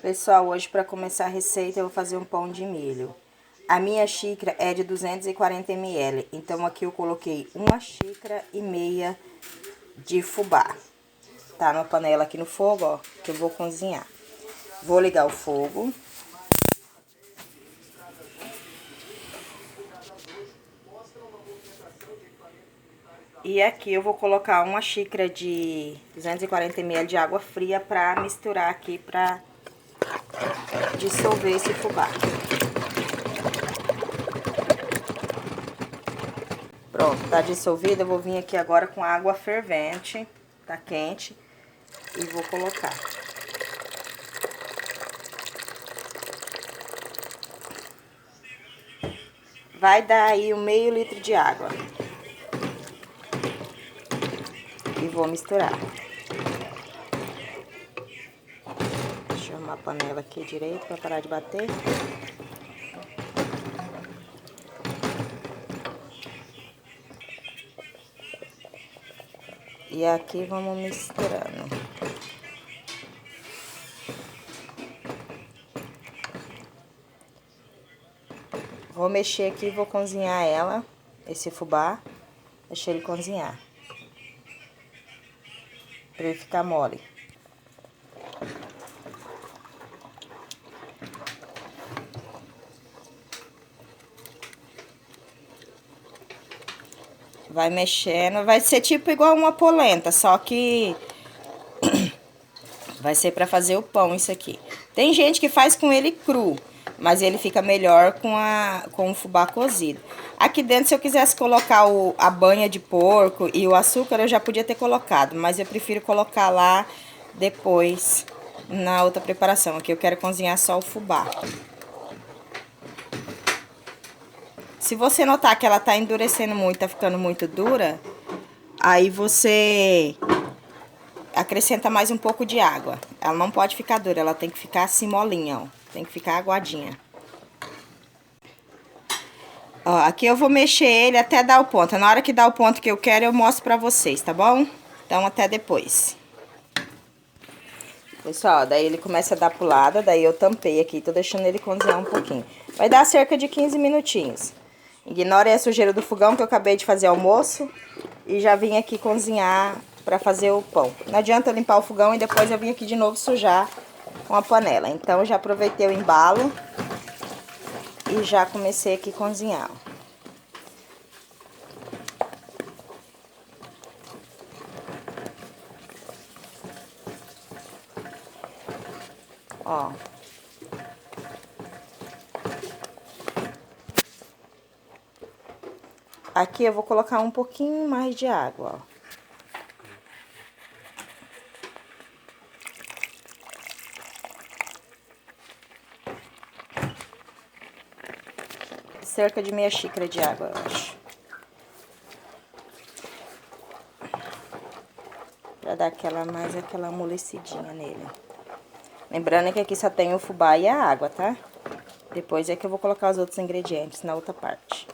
Pessoal, hoje para começar a receita eu vou fazer um pão de milho. A minha xícara é de 240 ml, então aqui eu coloquei 1,5 xícara de fubá. Tá na panela aqui no fogo, ó, que eu vou cozinhar. Vou ligar o fogo. E aqui eu vou colocar 1 xícara de 240 ml de água fria pra misturar aqui, pra dissolver esse fubá. Pronto, tá dissolvido. Eu vou vir aqui agora com água fervente, tá quente, e vou colocar. Vai dar aí 1/2 litro de água. E vou misturar. Deixa eu arrumar a panela aqui direito pra parar de bater. E aqui vamos misturando. Vou mexer aqui e vou cozinhar ela, esse fubá. Deixar ele cozinhar. Pra ele ficar mole. Vai mexendo, vai ser tipo igual uma polenta, só que vai ser pra fazer o pão isso aqui. Tem gente que faz com ele cru, mas ele fica melhor com o fubá cozido. Aqui dentro, se eu quisesse colocar a banha de porco e o açúcar, eu já podia ter colocado, mas eu prefiro colocar lá depois, na outra preparação. Aqui eu quero cozinhar só o fubá. Se você notar que ela tá endurecendo muito, tá ficando muito dura, aí você acrescenta mais um pouco de água. Ela não pode ficar dura, ela tem que ficar assim molinha, ó. Tem que ficar aguadinha. Ó, aqui eu vou mexer ele até dar o ponto. Na hora que dá o ponto que eu quero, eu mostro pra vocês, tá bom? Então, até depois. Pessoal, daí ele começa a dar pulada, daí eu tampei aqui, tô deixando ele cozinhar um pouquinho. Vai dar cerca de 15 minutinhos. Ignore a sujeira do fogão que eu acabei de fazer almoço e já vim aqui cozinhar pra fazer o pão. Não adianta eu limpar o fogão e depois eu vim aqui de novo sujar com a panela. Então, eu já aproveitei o embalo e já comecei aqui a cozinhar. Ó. Aqui eu vou colocar um pouquinho mais de água, ó. Cerca de meia xícara de água, eu acho. Pra dar mais aquela amolecidinha nele. Lembrando que aqui só tem o fubá e a água, tá? Depois é que eu vou colocar os outros ingredientes na outra parte.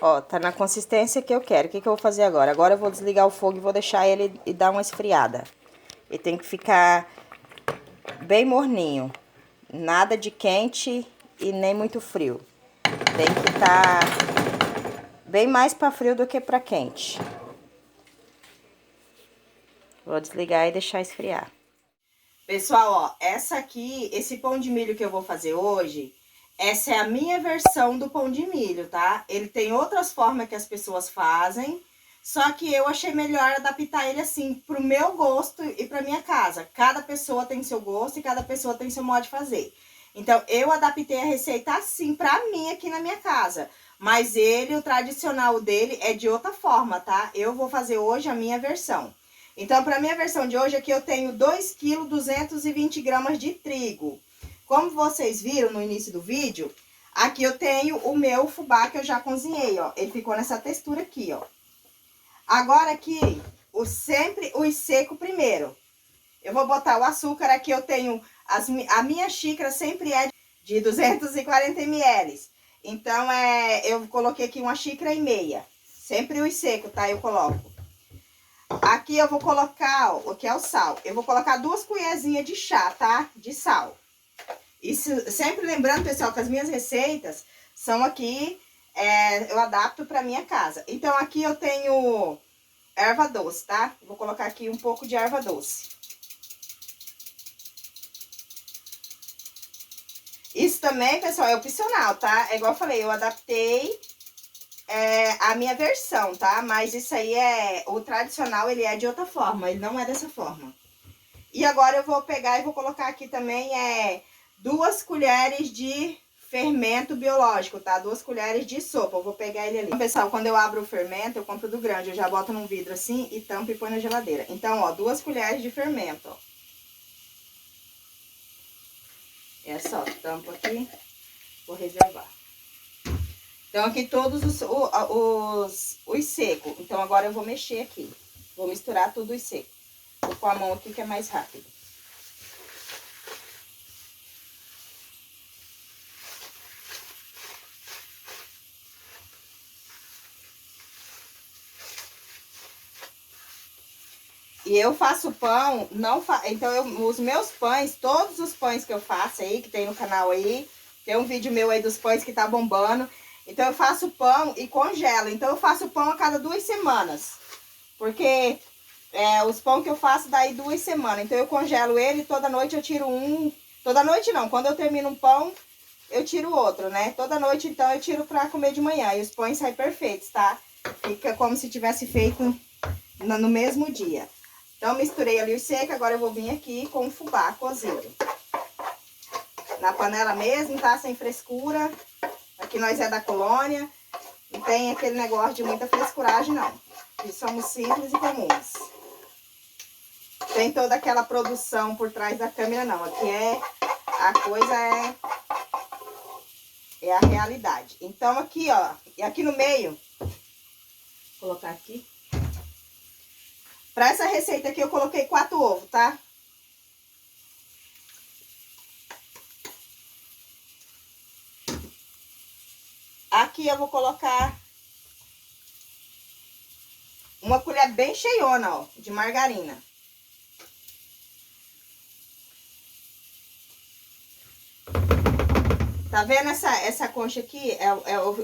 Ó, tá na consistência que eu quero. O que que eu vou fazer agora? Agora eu vou desligar o fogo e vou deixar ele e dar uma esfriada. Ele tem que ficar bem morninho. Nada de quente e nem muito frio. Tem que estar bem mais pra frio do que pra quente. Vou desligar e deixar esfriar. Pessoal, ó, esse pão de milho que eu vou fazer hoje, essa é a minha versão do pão de milho, tá? Ele tem outras formas que as pessoas fazem, só que eu achei melhor adaptar ele assim, pro meu gosto e pra minha casa. Cada pessoa tem seu gosto e cada pessoa tem seu modo de fazer. Então, eu adaptei a receita assim pra mim aqui na minha casa. Mas o tradicional dele é de outra forma, tá? Eu vou fazer hoje a minha versão. Então, para minha versão de hoje, aqui eu tenho 2 kg 220 gramas de trigo. Como vocês viram no início do vídeo, aqui eu tenho o meu fubá que eu já cozinhei, ó. Ele ficou nessa textura aqui, ó. Agora aqui, sempre o seco primeiro. Eu vou botar o açúcar, aqui eu tenho, a minha xícara sempre é de 240 ml. Então, eu coloquei aqui 1,5 xícaras. Sempre o seco, tá? Eu coloco. Aqui eu vou colocar, ó, o que é o sal. Eu vou colocar 2 colherzinhas de chá, tá? De sal. Isso, sempre lembrando, pessoal, que as minhas receitas são aqui, eu adapto pra minha casa. Então, aqui eu tenho erva doce, tá? Vou colocar aqui um pouco de erva doce. Isso também, pessoal, é opcional, tá? É igual eu falei, eu adaptei a minha versão, tá? Mas isso aí o tradicional, ele é de outra forma, ele não é dessa forma. E agora eu vou pegar e vou colocar aqui também 2 colheres de fermento biológico, tá? 2 colheres de sopa, eu vou pegar ele ali. Então, pessoal, quando eu abro o fermento, eu compro do grande, eu já boto num vidro assim e tampo e põe na geladeira. Então, ó, 2 colheres de fermento, ó. É só, tampo aqui, vou reservar. Então, aqui todos os secos. Então, agora eu vou mexer aqui. Vou misturar tudo os secos. Vou com a mão aqui que é mais rápido. E eu faço pão, então os meus pães, todos os pães que eu faço aí, que tem no canal aí, tem um vídeo meu aí dos pães que tá bombando. Então eu faço pão e congelo. Então eu faço pão a cada 2 semanas. Porque os pão que eu faço daí 2 semanas. Então eu congelo ele, toda noite eu tiro um. Toda noite não, quando eu termino um pão, eu tiro outro, né? Toda noite então eu tiro pra comer de manhã. E os pães saem perfeitos, tá? Fica como se tivesse feito no mesmo dia. Então, misturei ali o seco, agora eu vou vir aqui com o fubá cozido. Na panela mesmo, tá? Sem frescura. Aqui nós é da colônia. Não tem aquele negócio de muita frescuragem, não. Aqui somos simples e comuns. Tem toda aquela produção por trás da câmera, não. Aqui a coisa é a realidade. Então, aqui, ó, e aqui no meio, vou colocar aqui. Pra essa receita aqui eu coloquei 4 ovos, tá? Aqui eu vou colocar uma colher bem cheiona, ó, de margarina. Tá vendo essa concha aqui?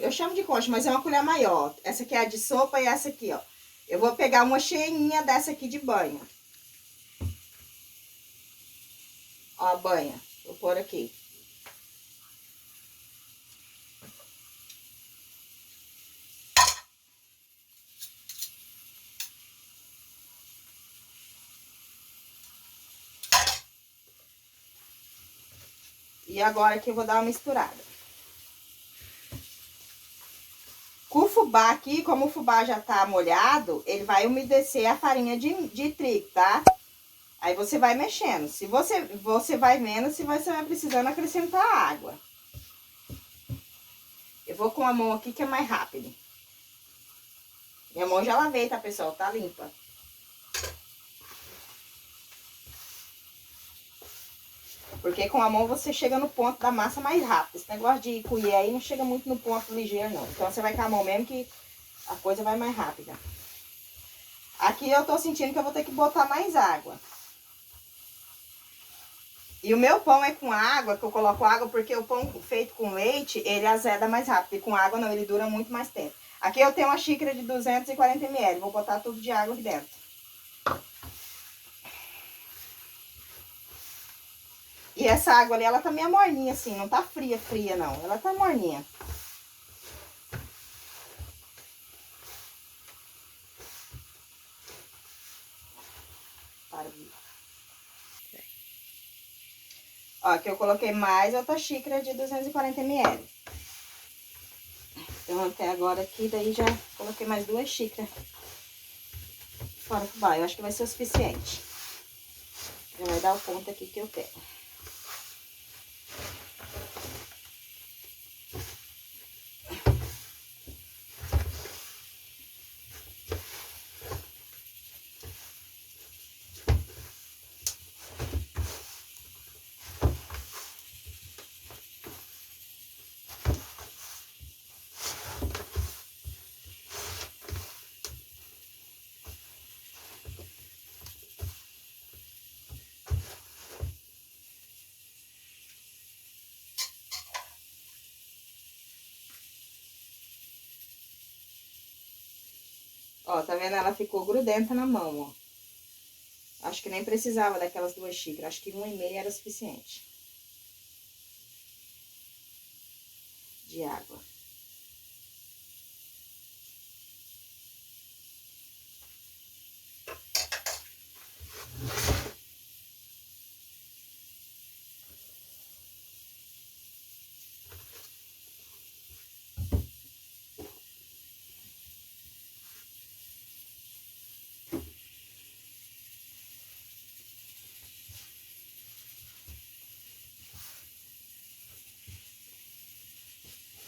Eu chamo de concha, mas é uma colher maior. Essa aqui é a de sopa e essa aqui, ó. Eu vou pegar uma cheinha dessa aqui de banha. Ó, a banha. Vou pôr aqui. E agora aqui eu vou dar uma misturada. Com o fubá aqui, como o fubá já tá molhado, ele vai umedecer a farinha de trigo, tá? Aí você vai mexendo. Se você vai vendo se você vai precisando acrescentar água. Eu vou com a mão aqui que é mais rápido. Minha mão já lavei, tá, pessoal? Tá limpa. Porque com a mão você chega no ponto da massa mais rápido. Esse negócio de colher aí não chega muito no ponto ligeiro, não. Então, você vai com a mão mesmo que a coisa vai mais rápida. Aqui eu tô sentindo que eu vou ter que botar mais água. E o meu pão é com água, que eu coloco água, porque o pão feito com leite, ele azeda mais rápido. E com água não, ele dura muito mais tempo. Aqui eu tenho uma xícara de 240 ml. Vou botar tudo de água aqui dentro. E essa água ali, ela tá meio morninha assim, não tá fria, não. Ela tá morninha. Ó, aqui eu coloquei mais outra xícara de 240 ml. Então, até agora aqui, daí já coloquei mais 2 xícaras. fora fubá. Eu acho que vai ser o suficiente. Já vai dar o ponto aqui que eu quero. Ó, tá vendo? Ela ficou grudenta na mão, ó. Acho que nem precisava daquelas 2 xícaras. Acho que 1,5 era suficiente. De água.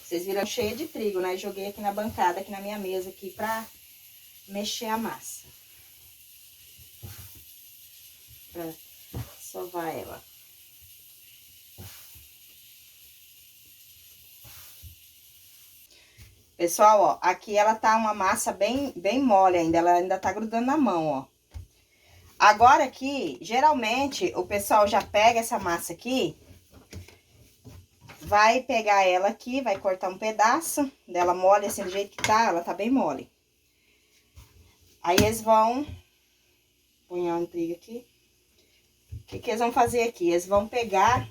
Vocês viram cheia de trigo, né? Joguei aqui na bancada, aqui na minha mesa, aqui pra mexer a massa. Pra sovar ela. Pessoal, ó, aqui ela tá uma massa bem mole ainda, ela ainda tá grudando na mão, ó. Agora aqui, geralmente, o pessoal já pega essa massa aqui, vai pegar ela aqui, vai cortar um pedaço dela mole, assim, do jeito que tá, ela tá bem mole. Aí eles vão punhar um trigo aqui. O que que eles vão fazer aqui? Eles vão pegar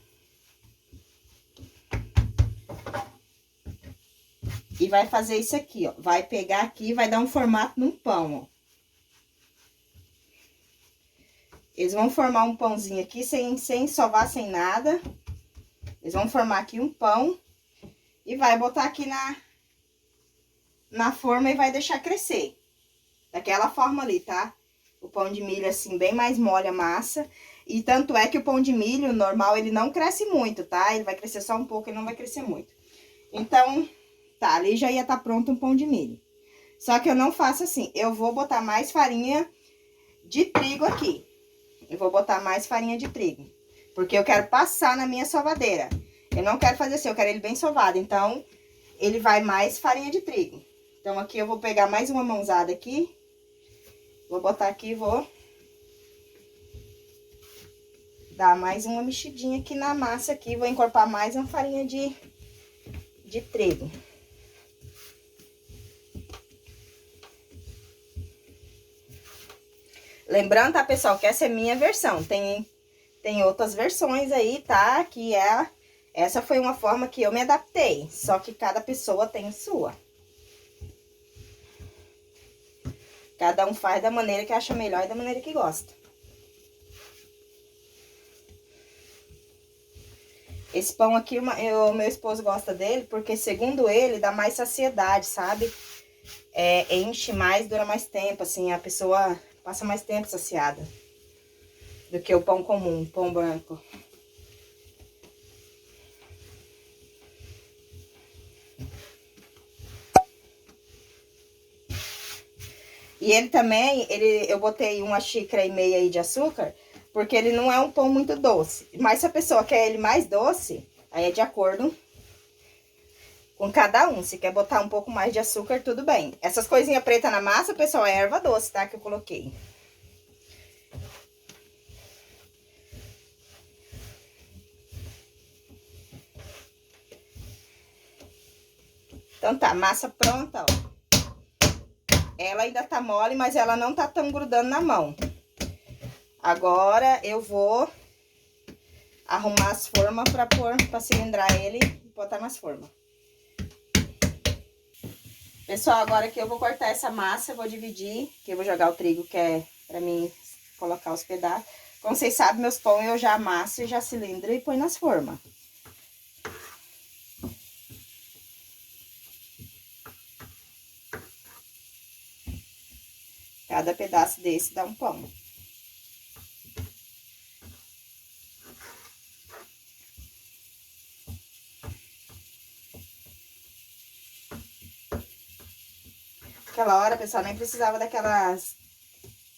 e vai fazer isso aqui, ó. Vai pegar aqui e vai dar um formato num pão, ó. Eles vão formar um pãozinho aqui, sem sovar, sem nada. Eles vão formar aqui um pão e vai botar aqui na forma e vai deixar crescer. Daquela forma ali, tá? O pão de milho, assim, bem mais mole a massa. E tanto é que o pão de milho normal, ele não cresce muito, tá? Ele vai crescer só um pouco, ele não vai crescer muito. Então, tá, ali já ia estar pronto um pão de milho. Só que eu não faço assim, eu vou botar mais farinha de trigo aqui. Eu vou botar mais farinha de trigo. Porque eu quero passar na minha sovadeira. Eu não quero fazer assim, eu quero ele bem sovado. Então, ele vai mais farinha de trigo. Então, aqui eu vou pegar mais uma mãozada aqui. Vou botar aqui e vou dar mais uma mexidinha aqui na massa aqui. Vou encorpar mais uma farinha de trigo. Lembrando, tá, pessoal, que essa é minha versão. Tem outras versões aí, tá? Que essa foi uma forma que eu me adaptei. Só que cada pessoa tem a sua. Cada um faz da maneira que acha melhor e da maneira que gosta. Esse pão aqui, meu esposo gosta dele porque, segundo ele, dá mais saciedade, sabe? Enche mais, dura mais tempo, assim, a pessoa passa mais tempo saciada do que o pão comum, pão branco. E ele também, eu botei 1,5 xícaras aí de açúcar, porque ele não é um pão muito doce. Mas se a pessoa quer ele mais doce, aí é de acordo com cada um. Se quer botar um pouco mais de açúcar, tudo bem. Essas coisinhas pretas na massa, pessoal, é erva doce, tá? Que eu coloquei. Então tá, massa pronta, ó. Ela ainda tá mole, mas ela não tá tão grudando na mão. Agora eu vou arrumar as formas pra cilindrar ele e botar nas formas. Pessoal, agora que eu vou cortar essa massa, eu vou dividir, que eu vou jogar o trigo, que é pra mim colocar os pedaços. Como vocês sabem, meus pão eu já amasso e já cilindro e põe nas formas. Cada pedaço desse dá um pão. Aquela hora, pessoal, nem precisava daquelas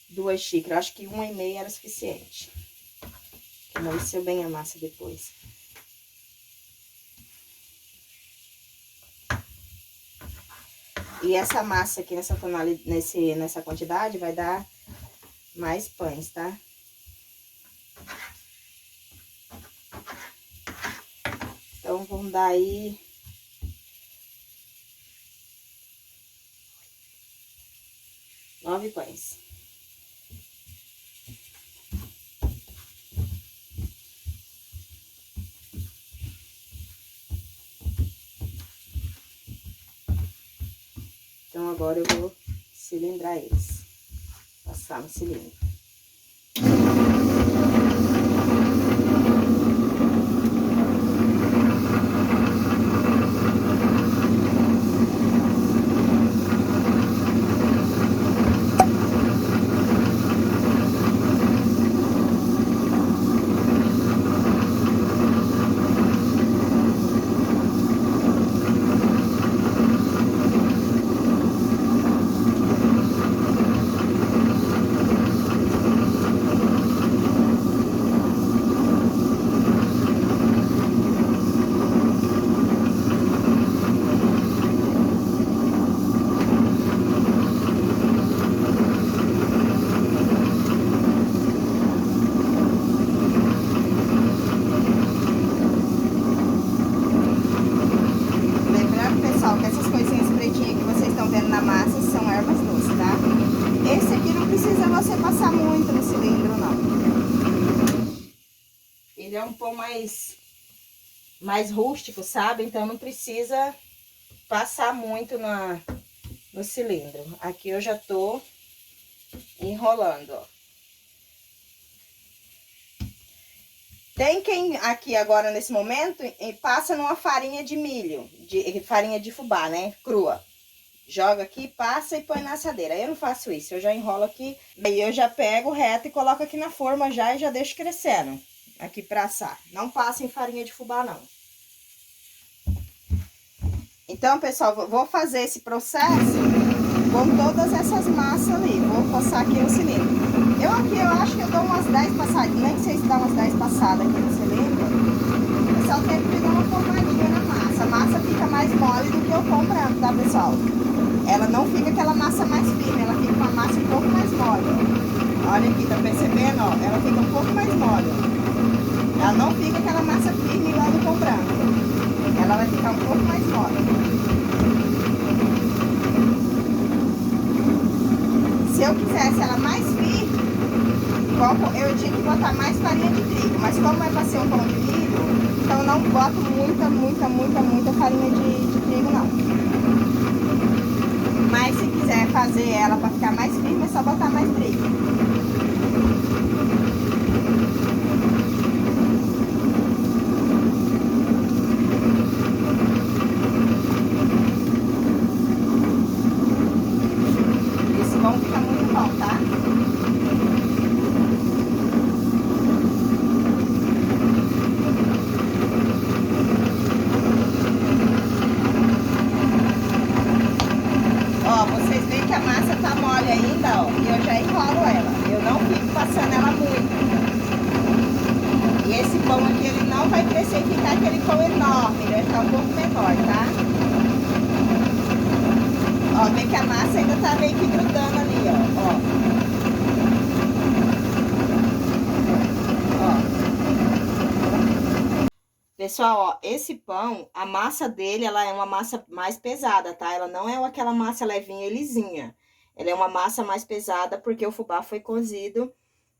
2 xícaras. Acho que 1,5 era suficiente. Amoleceu bem a massa depois. E essa massa aqui nessa tonalidade, nessa quantidade vai dar mais pães, tá? Então, vamos dar aí 9 pães. Então, agora eu vou cilindrar eles. Passar no cilindro. Que essas coisinhas pretinhas que vocês estão vendo na massa são ervas doces, tá? Esse aqui não precisa você passar muito no cilindro, não. Ele é um pão mais rústico, sabe? Então não precisa passar muito no cilindro. Aqui eu já tô enrolando, ó. Tem quem aqui agora, nesse momento, passa numa farinha de milho, farinha de fubá, né? Crua. Joga aqui, passa e põe na assadeira. Eu não faço isso, eu já enrolo aqui. Aí eu já pego reto e coloco aqui na forma já e já deixo crescendo. Aqui pra assar. Não passa em farinha de fubá, não. Então, pessoal, vou fazer esse processo com todas essas massas ali. Vou passar aqui no cilindro. Eu acho que eu dou umas 10 passadas, nem sei se dá umas 10 passadas aqui no cilindro. Pessoal, tem que dar uma formadinha na massa. A massa fica mais mole do que eu comprando, tá, pessoal? Ela não fica aquela massa mais firme, ela fica uma massa um pouco mais mole, ó. Olha aqui, tá percebendo, ó? Ela fica um pouco mais mole, ó. Ela não fica aquela massa firme igual eu comprando. Ela vai ficar um pouco mais mole. Se eu quisesse ela mais firme, eu tinha que botar mais farinha de trigo, mas como é para ser um pão de milho, então eu não boto muita farinha de trigo, não. Mas se quiser fazer ela para ficar mais firme, é só botar mais trigo. Esse pão fica muito bom, tá? Ó, vocês veem que a massa tá mole ainda, ó, e eu já enrolo ela. Eu não fico passando ela muito. E esse pão aqui, ele não vai crescer e ficar aquele pão enorme, ele vai ficar um pouco menor, tá? Ó, vê que a massa ainda tá meio que grudando ali, ó. Pessoal, ó, esse pão, a massa dele, ela é uma massa mais pesada, tá? Ela não é aquela massa levinha e lisinha. Ela é uma massa mais pesada porque o fubá foi cozido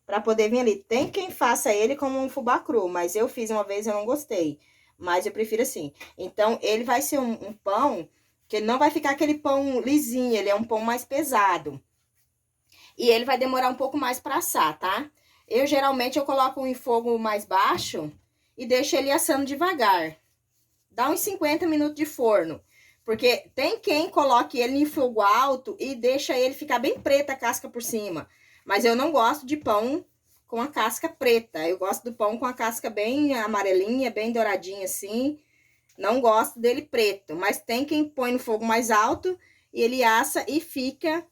pra poder vir ali. Tem quem faça ele como um fubá cru, mas eu fiz uma vez e eu não gostei. Mas eu prefiro assim. Então, ele vai ser um pão que não vai ficar aquele pão lisinho, ele é um pão mais pesado. E ele vai demorar um pouco mais pra assar, tá? Geralmente, eu coloco em fogo mais baixo e deixo ele assando devagar. Dá uns 50 minutos de forno. Porque tem quem coloque ele em fogo alto e deixa ele ficar bem preta a casca por cima. Mas eu não gosto de pão com a casca preta. Eu gosto do pão com a casca bem amarelinha, bem douradinha assim. Não gosto dele preto. Mas tem quem põe no fogo mais alto e ele assa e fica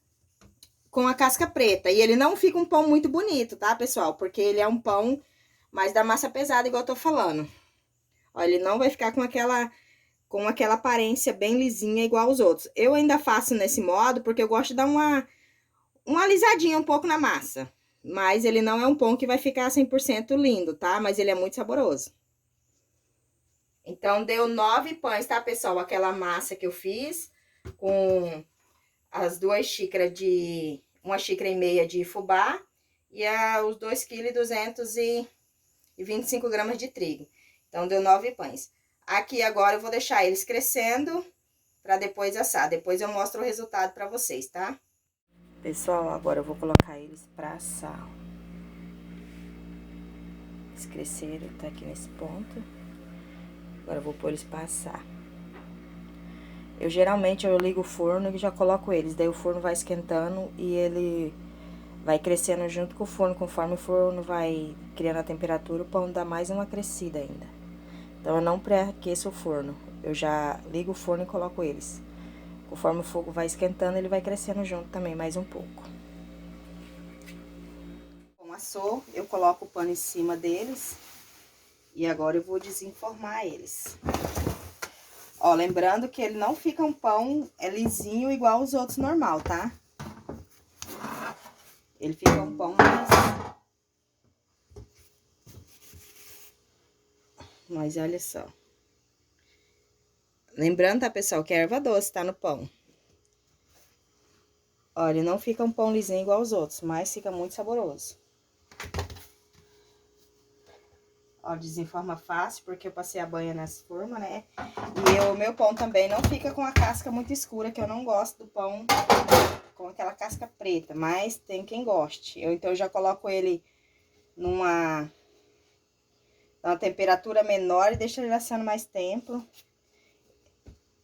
com a casca preta. E ele não fica um pão muito bonito, tá, pessoal? Porque ele é um pão mais da massa pesada, igual eu tô falando. Ó, ele não vai ficar com aquela aparência bem lisinha igual os outros. Eu ainda faço nesse modo porque eu gosto de dar uma alisadinha um pouco na massa. Mas ele não é um pão que vai ficar 100% lindo, tá? Mas ele é muito saboroso. Então, deu 9 pães, tá, pessoal? Aquela massa que eu fiz com as 2 xícaras de... 1,5 xícara de fubá e os 2,225 kg de trigo. Então, deu 9 pães. Aqui agora eu vou deixar eles crescendo para depois assar. Depois eu mostro o resultado para vocês, tá? Pessoal, agora eu vou colocar eles para assar. Eles cresceram, tá aqui nesse ponto. Agora eu vou pôr eles para assar. Geralmente eu ligo o forno e já coloco eles. Daí o forno vai esquentando e ele vai crescendo junto com o forno. Conforme o forno vai criando a temperatura, o pão dá mais uma crescida ainda. Então, eu não pré-aqueço o forno. Eu já ligo o forno e coloco eles. Conforme o fogo vai esquentando, ele vai crescendo junto também, mais um pouco. Bom, assou, eu coloco o pano em cima deles. E agora eu vou desenformar eles. Ó, lembrando que ele não fica um pão lisinho igual os outros normal, tá? Ele fica um pão mais... Mas olha só. Lembrando, tá, pessoal, que é erva doce, tá, no pão. Olha, ele não fica um pão lisinho igual os outros, mas fica muito saboroso. Ó, desenforma fácil, porque eu passei a banha nessa forma, né? E o meu pão também não fica com a casca muito escura, que eu não gosto do pão com aquela casca preta, mas tem quem goste. Então, eu já coloco ele numa temperatura menor e deixo ele assando mais tempo,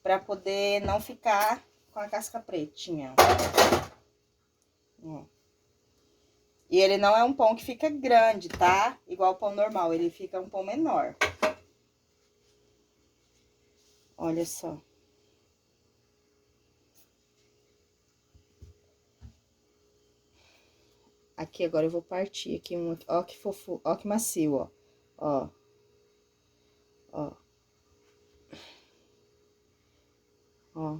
pra poder não ficar com a casca pretinha. Ó. E ele não é um pão que fica grande, tá? Igual o pão normal, ele fica um pão menor. Olha só. Aqui, agora eu vou partir aqui um... Ó que fofo, ó que macio, ó. Ó. Ó. Ó.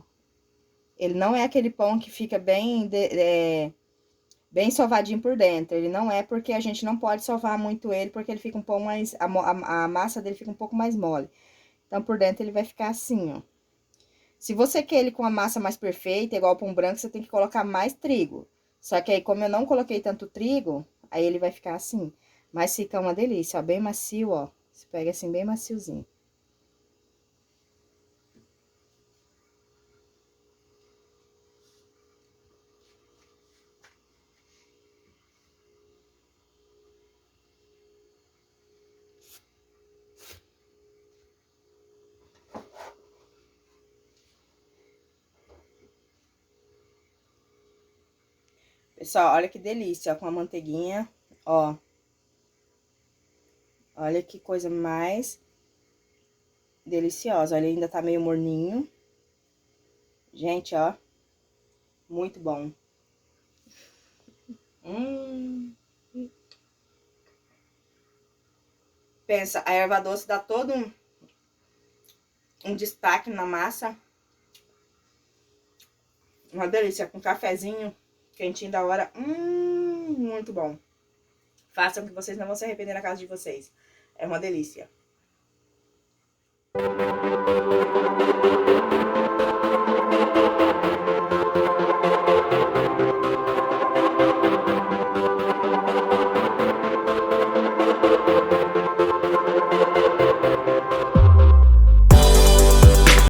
Ele não é aquele pão que fica bem... bem sovadinho por dentro. Ele não é porque a gente não pode sovar muito ele, porque ele fica um pão mais... A massa dele fica um pouco mais mole. Então, por dentro ele vai ficar assim, ó. Se você quer ele com a massa mais perfeita, igual o pão branco, você tem que colocar mais trigo. Só que aí, como eu não coloquei tanto trigo, aí ele vai ficar assim. Mas fica uma delícia, ó, bem macio, ó. Você pega assim, bem maciozinho. Pessoal, olha que delícia, ó, com a manteiguinha, ó. Olha que coisa mais deliciosa. Olha, ainda tá meio morninho. Gente, ó. Muito bom. Pensa, a erva doce dá todo um destaque na massa. Uma delícia, com cafezinho quentinho da hora. Muito bom. Façam que vocês não vão se arrepender na casa de vocês. É uma delícia.